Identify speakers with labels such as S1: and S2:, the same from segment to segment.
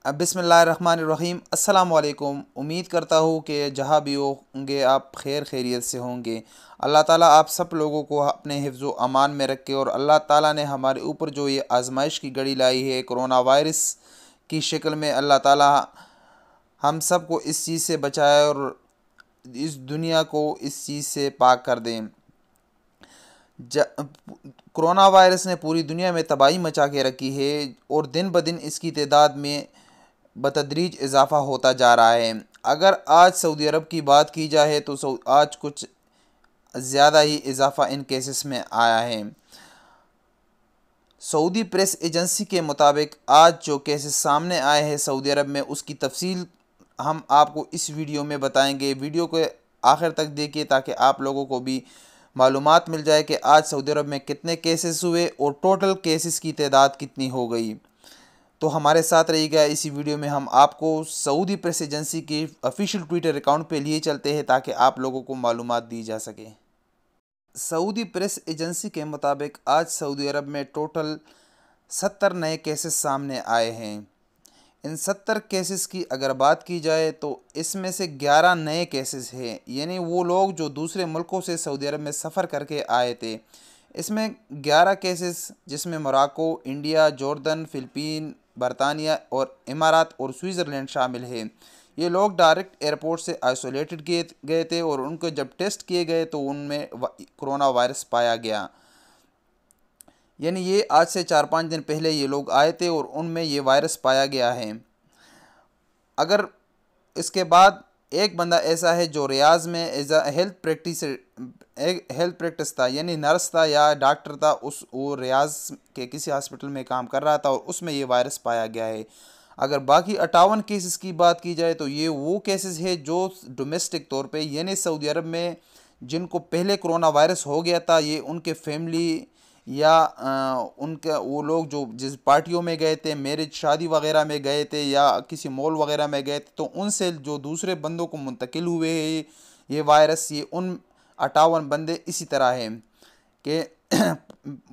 S1: बिस्मिल्लाहिर्रहमानिर्रहीम। अस्सलाम वालेकुम। उम्मीद करता हूँ कि जहाँ भी होंगे आप खैर खैरियत से होंगे। अल्लाह ताला आप सब लोगों को अपने हिफ्ज़ व अमान में रखे। और अल्लाह ताला ने हमारे ऊपर जो ये आजमाइश की घड़ी लाई है कोरोना वायरस की शक्ल में, अल्लाह ताला हम सब को इस चीज़ से बचाए और इस दुनिया को इस चीज़ से पाक कर दें। कोरोना वायरस ने पूरी दुनिया में तबाही मचा के रखी है और दिन ब दिन इसकी तादाद में बतदरीज इजाफ़ा होता जा रहा है। अगर आज सऊदी अरब की बात की जाए तो आज कुछ ज़्यादा ही इजाफ़ा इन केसेस में आया है। सऊदी प्रेस एजेंसी के मुताबिक आज जो केसेस सामने आए हैं सऊदी अरब में, उसकी तफसील हम आपको इस वीडियो में बताएंगे। वीडियो को आखिर तक देखिए ताकि आप लोगों को भी मालूमात मिल जाए कि आज सऊदी अरब में कितने केसेस हुए और टोटल केसेस की तादाद कितनी हो गई। तो हमारे साथ रहिएगा। इसी वीडियो में हम आपको सऊदी प्रेस एजेंसी के ऑफिशियल ट्विटर अकाउंट पे लिए चलते हैं ताकि आप लोगों को मालूमात दी जा सके। सऊदी प्रेस एजेंसी के मुताबिक आज सऊदी अरब में टोटल 70 नए केसेस सामने आए हैं। इन 70 केसेस की अगर बात की जाए तो इसमें से 11 नए केसेस हैं, यानी वो लोग जो दूसरे मुल्कों से सऊदी अरब में सफ़र करके आए थे। इसमें 11 केसेस जिसमें मोरक्को, इंडिया, जॉर्डन, फ़िलिपीन, बरतानिया और इमारात और स्विट्ज़रलैंड शामिल हैं। ये लोग डायरेक्ट एयरपोर्ट से आइसोलेटेड गए थे और उनको जब टेस्ट किए गए तो उनमें कोरोना वायरस पाया गया। यानी ये आज से 4-5 दिन पहले ये लोग आए थे और उनमें ये वायरस पाया गया है। अगर इसके बाद एक बंदा ऐसा है जो रियाज़ में एज अ हेल्थ प्रैक्टिस था, यानी नर्स था या डॉक्टर था, वो रियाज़ के किसी हॉस्पिटल में काम कर रहा था और उसमें ये वायरस पाया गया है। अगर बाकी 58 केसेस की बात की जाए तो ये वो केसेस है जो डोमेस्टिक तौर पे, यानी सऊदी अरब में जिनको पहले कोरोना वायरस हो गया था, ये उनके फैमिली या उनका वो लोग जो जिस पार्टियों में गए थे, मैरिज शादी वगैरह में गए थे या किसी मॉल वगैरह में गए थे, तो उनसे जो दूसरे बंदों को मुंतकिल हुए हैं ये वायरस, ये उन 58 बंदे इसी तरह हैं कि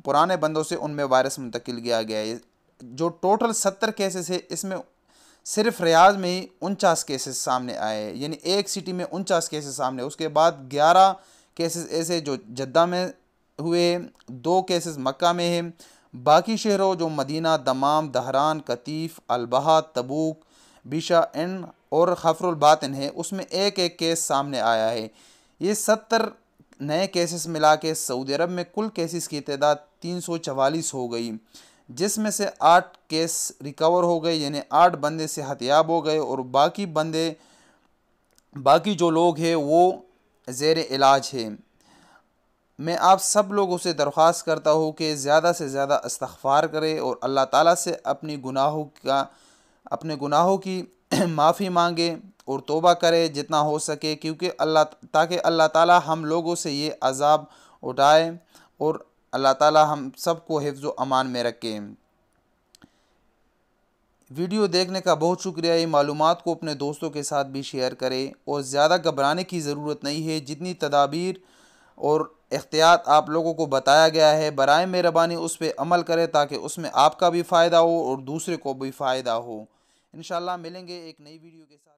S1: पुराने बंदों से उनमें वायरस मुंतकिल किया गया है। जो टोटल 70 केसेस है इसमें सिर्फ रियाज में ही 49 केसेस सामने आए हैं, यानी एक सिटी में 49 केसेस सामने। उसके बाद 11 केसेस ऐसे जो जद्दा में हुए, 2 केसेस मक्का में हैं। बाकी शहरों जो Medina, Dammam, Dhahran, Qatif, Al Baha, Tabuk, Bisha and और खफरुल बातिन है, उसमें एक एक केस सामने आया है। ये 70 नए केसेस मिला के सऊदी अरब में कुल केसेस की तादाद 344 हो गई, जिसमें से 8 केस रिकवर हो गए, यानी 8 बंदे सेहतयाब हो गए और बाकी जो लोग हैं वो ज़ेर इलाज है। मैं आप सब लोगों से दरख्वास्त करता हूँ कि ज़्यादा से ज़्यादा इस्तग़फ़ार करें और अल्लाह ताला से अपने गुनाहों की माफ़ी मांगे और तौबा करे जितना हो सके, क्योंकि ताकि अल्लाह ताला हम लोगों से ये अज़ाब उठाए और अल्लाह ताला हम सब को हिफ्ज़ व अमान में रखे। वीडियो देखने का बहुत शुक्रिया। ये मालूमात को अपने दोस्तों के साथ भी शेयर करें और ज़्यादा घबराने की ज़रूरत नहीं है। जितनी तदाबीर और एहतियात आप लोगों को बताया गया है, बराए मेहरबानी उस पर अमल करें ताकि उसमें आपका भी फ़ायदा हो और दूसरे को भी फ़ायदा हो। इंशाल्लाह मिलेंगे एक नई वीडियो के साथ।